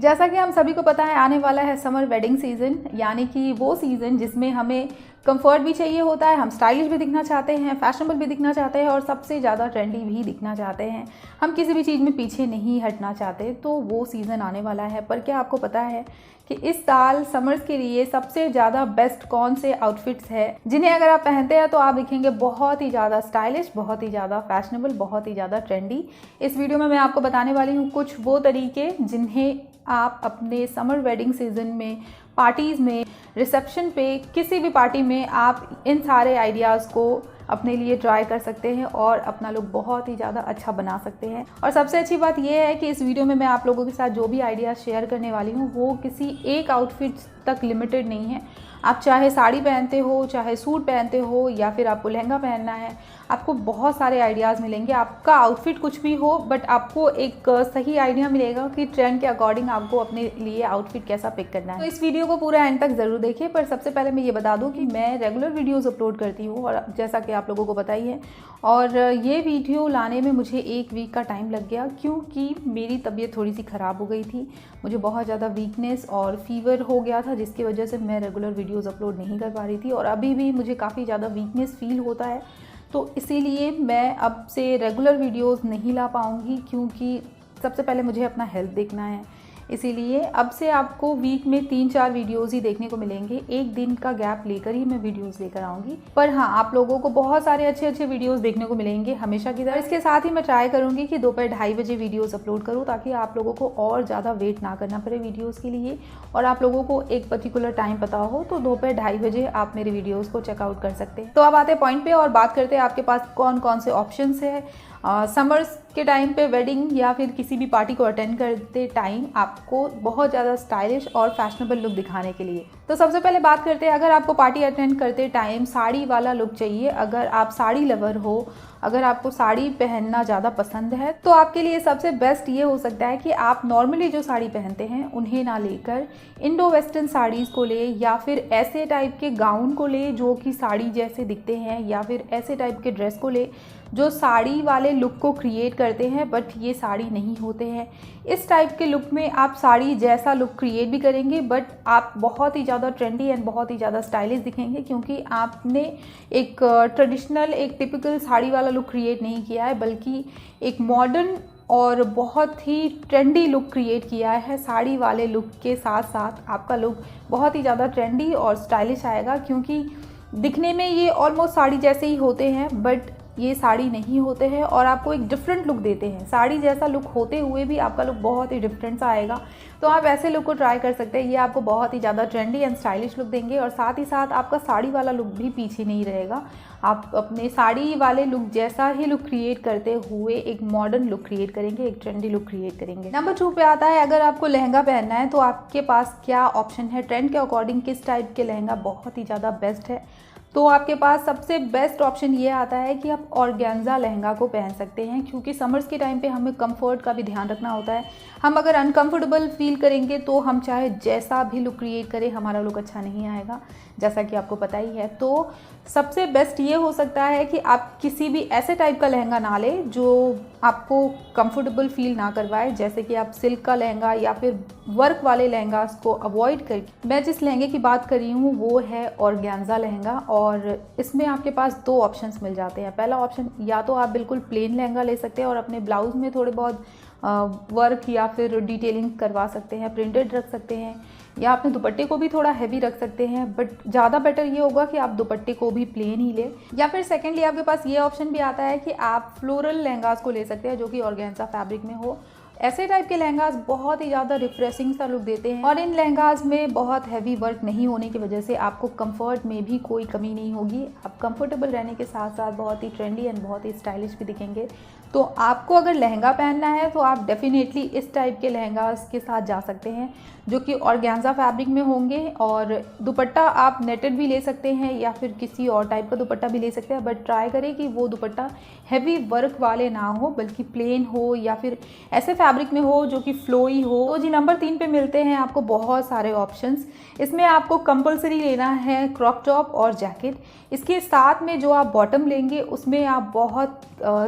जैसा कि हम सभी को पता है, आने वाला है समर वेडिंग सीज़न, यानी कि वो सीज़न जिसमें हमें कंफर्ट भी चाहिए होता है, हम स्टाइलिश भी दिखना चाहते हैं, फैशनेबल भी दिखना चाहते हैं और सबसे ज़्यादा ट्रेंडी भी दिखना चाहते हैं। हम किसी भी चीज़ में पीछे नहीं हटना चाहते, तो वो सीज़न आने वाला है। पर क्या आपको पता है कि इस साल समर्स के लिए सबसे ज़्यादा बेस्ट कौन से आउटफिट्स हैं, जिन्हें अगर आप पहनते हैं तो आप दिखेंगे बहुत ही ज़्यादा स्टाइलिश, बहुत ही ज़्यादा फैशनेबल, बहुत ही ज़्यादा ट्रेंडी। इस वीडियो में मैं आपको बताने वाली हूँ कुछ वो तरीके जिन्हें आप अपने समर वेडिंग सीज़न में, पार्टीज़ में, रिसेप्शन पे, किसी भी पार्टी में आप इन सारे आइडियाज़ को अपने लिए ट्राई कर सकते हैं और अपना लुक बहुत ही ज़्यादा अच्छा बना सकते हैं। और सबसे अच्छी बात यह है कि इस वीडियो में मैं आप लोगों के साथ जो भी आइडियाज़ शेयर करने वाली हूँ वो किसी एक आउटफिट तक लिमिटेड नहीं है। आप चाहे साड़ी पहनते हो, चाहे सूट पहनते हो, या फिर आपको लहंगा पहनना है, आपको बहुत सारे आइडियाज़ मिलेंगे। आपका आउटफिट कुछ भी हो, बट आपको एक सही आइडिया मिलेगा कि ट्रेंड के अकॉर्डिंग आपको अपने लिए आउटफिट कैसा पिक करना है। तो इस वीडियो को पूरा एंड तक ज़रूर देखिए। पर सबसे पहले मैं ये बता दूं कि मैं रेगुलर वीडियोज़ अपलोड करती हूँ, और जैसा कि आप लोगों को पता ही है, और ये वीडियो लाने में मुझे 1 वीक का टाइम लग गया, क्योंकि मेरी तबीयत थोड़ी सी ख़राब हो गई थी। मुझे बहुत ज़्यादा वीकनेस और फीवर हो गया था, जिसकी वजह से मैं रेगुलर वीडियोज़ अपलोड नहीं कर पा रही थी, और अभी भी मुझे काफ़ी ज़्यादा वीकनेस फील होता है। तो इसीलिए मैं अब से रेगुलर वीडियोज़ नहीं ला पाऊँगी, क्योंकि सबसे पहले मुझे अपना हेल्थ देखना है। इसीलिए अब से आपको वीक में 3-4 वीडियोज़ ही देखने को मिलेंगे। एक दिन का गैप लेकर ही मैं वीडियोज़ लेकर आऊँगी। पर हाँ, आप लोगों को बहुत सारे अच्छे वीडियोज़ देखने को मिलेंगे हमेशा की तरह। इसके साथ ही मैं ट्राई करूँगी कि दोपहर 2:30 बजे वीडियोज़ अपलोड करूँ, ताकि आप लोगों को और ज़्यादा वेट ना करना पड़े वीडियोज़ के लिए, और आप लोगों को एक पर्टिकुलर टाइम पता हो, तो दोपहर 2:30 बजे आप मेरे वीडियोज़ को चेकआउट कर सकते हैं। तो अब आते हैं पॉइंट पे और बात करते हैं आपके पास कौन कौन से ऑप्शंस है समर्स के टाइम पे वेडिंग या फिर किसी भी पार्टी को अटेंड करते टाइम आपको बहुत ज़्यादा स्टाइलिश और फैशनेबल लुक दिखाने के लिए। तो सबसे पहले बात करते हैं, अगर आपको पार्टी अटेंड करते टाइम साड़ी वाला लुक चाहिए, अगर आप साड़ी लवर हो, अगर आपको साड़ी पहनना ज़्यादा पसंद है, तो आपके लिए सबसे बेस्ट ये हो सकता है कि आप नॉर्मली जो साड़ी पहनते हैं उन्हें ना लेकर इंडो वेस्टर्न साड़ीज़ को ले, या फिर ऐसे टाइप के गाउन को ले जो कि साड़ी जैसे दिखते हैं, या फिर ऐसे टाइप के ड्रेस को ले जो साड़ी वाले लुक को क्रिएट करते हैं बट ये साड़ी नहीं होते हैं। इस टाइप के लुक में आप साड़ी जैसा लुक क्रिएट भी करेंगे, बट आप बहुत ही ज़्यादा ट्रेंडी एंड बहुत ही ज़्यादा स्टाइलिश दिखेंगे, क्योंकि आपने एक ट्रेडिशनल, एक टिपिकल साड़ी वाला लुक क्रिएट नहीं किया है, बल्कि एक मॉडर्न और बहुत ही ट्रेंडी लुक क्रिएट किया है। साड़ी वाले लुक के साथ साथ आपका लुक बहुत ही ज़्यादा ट्रेंडी और स्टाइलिश आएगा, क्योंकि दिखने में ये ऑलमोस्ट साड़ी जैसे ही होते हैं, बट ये साड़ी नहीं होते हैं और आपको एक डिफरेंट लुक देते हैं। साड़ी जैसा लुक होते हुए भी आपका लुक बहुत ही डिफरेंट सा आएगा। तो आप ऐसे लुक को ट्राई कर सकते हैं। ये आपको बहुत ही ज़्यादा ट्रेंडी एंड स्टाइलिश लुक देंगे, और साथ ही साथ आपका साड़ी वाला लुक भी पीछे नहीं रहेगा। आप अपने साड़ी वाले लुक जैसा ही लुक क्रिएट करते हुए एक मॉडर्न लुक क्रिएट करेंगे, एक ट्रेंडी लुक क्रिएट करेंगे। नंबर 2 पे आता है, अगर आपको लहंगा पहनना है तो आपके पास क्या ऑप्शन है, ट्रेंड के अकॉर्डिंग किस टाइप के लहंगा बहुत ही ज़्यादा बेस्ट है। तो आपके पास सबसे बेस्ट ऑप्शन ये आता है कि आप ऑर्गेन्जा लहंगा को पहन सकते हैं, क्योंकि समर्स के टाइम पे हमें कंफर्ट का भी ध्यान रखना होता है। हम अगर अनकंफर्टेबल फील करेंगे तो हम चाहे जैसा भी लुक क्रिएट करें, हमारा लुक अच्छा नहीं आएगा, जैसा कि आपको पता ही है। तो सबसे बेस्ट ये हो सकता है कि आप किसी भी ऐसे टाइप का लहंगा ना लें जो आपको कंफर्टेबल फील ना करवाए, जैसे कि आप सिल्क का लहंगा या फिर वर्क वाले लहंगा को अवॉइड करके। मैं जिस लहंगे की बात कर रही हूँ वो है ऑर्गेन्जा लहंगा, और इसमें आपके पास 2 ऑप्शंस मिल जाते हैं। पहला ऑप्शन, या तो आप बिल्कुल प्लेन लहंगा ले सकते हैं और अपने ब्लाउज में थोड़े बहुत वर्क या फिर डिटेलिंग करवा सकते हैं, प्रिंटेड रख सकते हैं, या अपने दुपट्टे को भी थोड़ा हैवी रख सकते हैं, बट ज़्यादा बेटर ये होगा कि आप दुपट्टे को भी प्लेन ही लें। या फिर सेकेंडली आपके पास ये ऑप्शन भी आता है कि आप फ्लोरल लहंगास को ले सकते हैं जो कि ऑर्गेन्जा फैब्रिक में हो। ऐसे टाइप के लहंगास बहुत ही ज़्यादा रिफ्रेशिंग सा लुक देते हैं, और इन लहंगास में बहुत हैवी वर्क नहीं होने की वजह से आपको कंफर्ट में भी कोई कमी नहीं होगी। आप कंफर्टेबल रहने के साथ साथ बहुत ही ट्रेंडी एंड बहुत ही स्टाइलिश भी दिखेंगे। तो आपको अगर लहंगा पहनना है तो आप डेफिनेटली इस टाइप के लहंगास के साथ जा सकते हैं जो कि ऑर्गेन्जा फैब्रिक में होंगे, और दुपट्टा आप नेटेड भी ले सकते हैं या फिर किसी और टाइप का दुपट्टा भी ले सकते हैं, बट ट्राई करें कि वो दुपट्टा हैवी वर्क वाले ना हो, बल्कि प्लेन हो, या फिर ऐसे फैब्रिक में हो, जो कि फ्लोई हो। तो जी नंबर 3 पे मिलते हैं आपको बहुत सारे ऑप्शंस। इसमें आपको कंपलसरी लेना है क्रॉप टॉप और जैकेट। इसके साथ में जो आप बॉटम लेंगे उसमें आप बहुत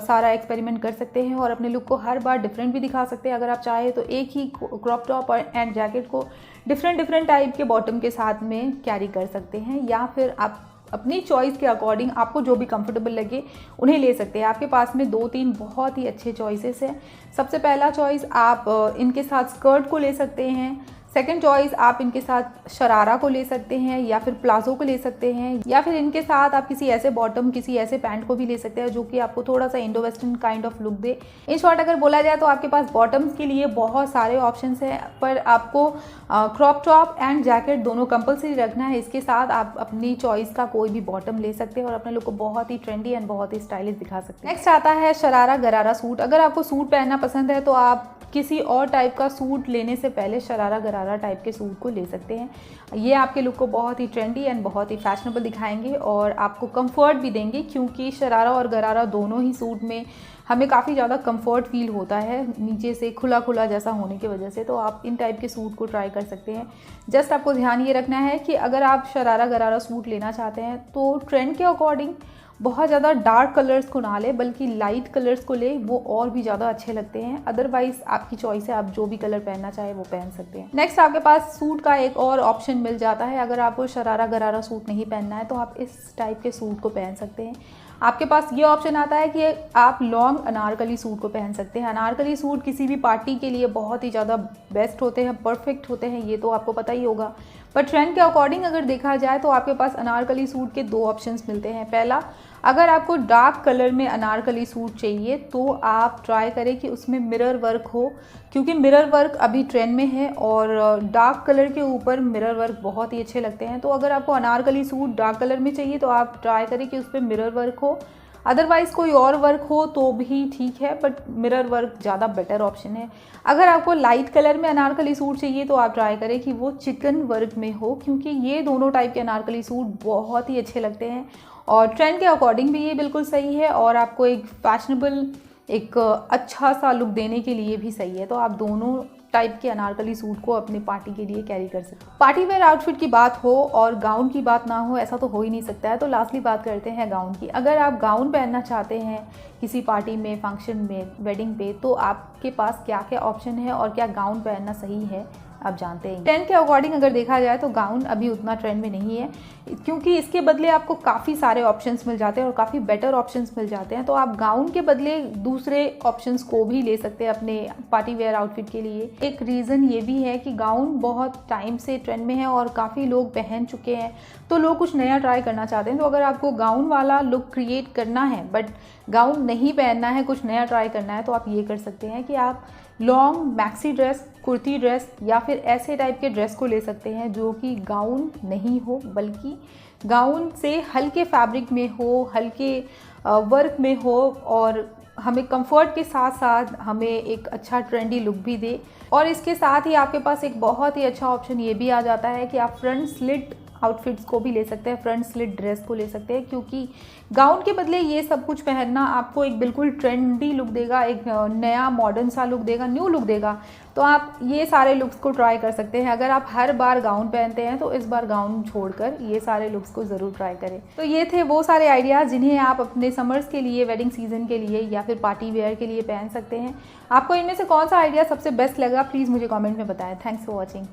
सारा एक्सपेरिमेंट कर सकते हैं और अपने लुक को हर बार डिफरेंट भी दिखा सकते हैं। अगर आप चाहें तो एक ही क्रॉप टॉप और एंड जैकेट को डिफरेंट टाइप के बॉटम के साथ में कैरी कर सकते हैं, या फिर आप अपनी चॉइस के अकॉर्डिंग आपको जो भी कंफर्टेबल लगे उन्हें ले सकते हैं। आपके पास में 2-3 बहुत ही अच्छे चॉइसेस हैं। सबसे पहला चॉइस आप इनके साथ स्कर्ट को ले सकते हैं। सेकंड चॉइस आप इनके साथ शरारा को ले सकते हैं या फिर प्लाजो को ले सकते हैं, या फिर इनके साथ आप किसी ऐसे बॉटम, किसी ऐसे पैंट को भी ले सकते हैं जो कि आपको थोड़ा सा Indo western kind of look they. In short अगर बोला जाए तो आपके पास बॉटम्स के लिए बहुत सारे ऑप्शंस हैं, पर आपको क्रॉप टॉप एंड जैकेट दोनों कंपलसरी रखना है। इसके साथ आप अपनी चॉइस का कोई भी बॉटम ले सकते हैं और अपने लुक को बहुत ही ट्रेंडी एंड बहुत ही स्टाइलिश दिखा सकते हैं। नेक्स्ट आता है शरारा गरारा सूट। अगर आपको सूट पहनना पसंद है तो आप किसी और टाइप का सूट लेने से पहले शरारा गरारा टाइप के सूट को ले सकते हैं। ये आपके लुक को बहुत ही ट्रेंडी एंड बहुत ही फैशनेबल दिखाएंगे और आपको कंफर्ट भी देंगे, क्योंकि शरारा और गरारा दोनों ही सूट में हमें काफ़ी ज़्यादा कंफर्ट फील होता है नीचे से खुला खुला जैसा होने की वजह से। तो आप इन टाइप के सूट को ट्राई कर सकते हैं। जस्ट आपको ध्यान ये रखना है कि अगर आप शरारा गरारा सूट लेना चाहते हैं तो ट्रेंड के अकॉर्डिंग बहुत ज़्यादा डार्क कलर्स को ना ले, बल्कि लाइट कलर्स को ले, वो और भी ज़्यादा अच्छे लगते हैं। अदरवाइज़ आपकी चॉइस है, आप जो भी कलर पहनना चाहे वो पहन सकते हैं। नेक्स्ट आपके पास सूट का एक और ऑप्शन मिल जाता है। अगर आपको शरारा गरारा सूट नहीं पहनना है तो आप इस टाइप के सूट को पहन सकते हैं। आपके पास ये ऑप्शन आता है कि आप लॉन्ग अनारकली सूट को पहन सकते हैं। अनारकली सूट किसी भी पार्टी के लिए बहुत ही ज़्यादा बेस्ट होते हैं, परफेक्ट होते हैं, ये तो आपको पता ही होगा। पर ट्रेंड के अकॉर्डिंग अगर देखा जाए तो आपके पास अनारकली सूट के 2 ऑप्शंस मिलते हैं। पहला, अगर आपको डार्क कलर में अनारकली सूट चाहिए तो आप ट्राई करें कि उसमें मिरर वर्क हो, क्योंकि मिरर वर्क अभी ट्रेंड में है और डार्क कलर के ऊपर मिरर वर्क बहुत ही अच्छे लगते हैं। तो अगर आपको अनारकली सूट डार्क कलर में चाहिए तो आप ट्राई करें कि उस पर मिरर वर्क हो। अदरवाइज़ कोई और वर्क हो तो भी ठीक है, बट मिरर वर्क ज़्यादा बेटर ऑप्शन है। अगर आपको लाइट कलर में अनारकली सूट चाहिए तो आप ट्राई करें कि वो चिकन वर्क में हो, क्योंकि ये दोनों टाइप के अनारकली सूट बहुत ही अच्छे लगते हैं और ट्रेंड के अकॉर्डिंग भी ये बिल्कुल सही है और आपको एक फैशनेबल, एक अच्छा सा लुक देने के लिए भी सही है। तो आप दोनों टाइप के अनारकली सूट को अपनी पार्टी के लिए कैरी कर सकते हैं। पार्टी वेयर आउटफिट की बात हो और गाउन की बात ना हो, ऐसा तो हो ही नहीं सकता है। तो लास्टली बात करते हैं गाउन की। अगर आप गाउन पहनना चाहते हैं किसी पार्टी में, फंक्शन में, वेडिंग पे, तो आपके पास क्या क्या ऑप्शन है और क्या गाउन पहनना सही है आप जानते हैं। ट्रेंड के अकॉर्डिंग अगर देखा जाए तो गाउन अभी उतना ट्रेंड में नहीं है, क्योंकि इसके बदले आपको काफ़ी सारे ऑप्शंस मिल जाते हैं और काफ़ी बेटर ऑप्शंस मिल जाते हैं। तो आप गाउन के बदले दूसरे ऑप्शंस को भी ले सकते हैं अपने पार्टी वेयर आउटफिट के लिए। एक रीज़न ये भी है कि गाउन बहुत टाइम से ट्रेंड में है और काफ़ी लोग पहन चुके हैं, तो लोग कुछ नया ट्राई करना चाहते हैं। तो अगर आपको गाउन वाला लुक क्रिएट करना है बट गाउन नहीं पहनना है, कुछ नया ट्राई करना है, तो आप ये कर सकते हैं कि आप long maxi dress, kurti dress या फिर ऐसे टाइप के ड्रेस को ले सकते हैं जो कि गाउन नहीं हो, बल्कि गाउन से हल्के फैब्रिक में हो, हल्के वर्क में हो और हमें कंफर्ट के साथ साथ हमें एक अच्छा ट्रेंडी लुक भी दे। और इसके साथ ही आपके पास एक बहुत ही अच्छा ऑप्शन ये भी आ जाता है कि आप फ्रंट स्लिट आउटफिट्स को भी ले सकते हैं, फ्रंट स्लिट ड्रेस को ले सकते हैं, क्योंकि गाउन के बदले ये सब कुछ पहनना आपको एक बिल्कुल ट्रेंडी लुक देगा, एक नया मॉडर्न सा लुक देगा, न्यू लुक देगा। तो आप ये सारे लुक्स को ट्राई कर सकते हैं। अगर आप हर बार गाउन पहनते हैं तो इस बार गाउन छोड़कर ये सारे लुक्स को ज़रूर ट्राई करें। तो ये थे वो सारे आइडियाज़ जिन्हें आप अपने समर्स के लिए, वेडिंग सीजन के लिए या फिर पार्टी वेयर के लिए पहन सकते हैं। आपको इनमें से कौन सा आइडिया सबसे बेस्ट लगा, प्लीज़ मुझे कॉमेंट में बताएं। Thanks for watching.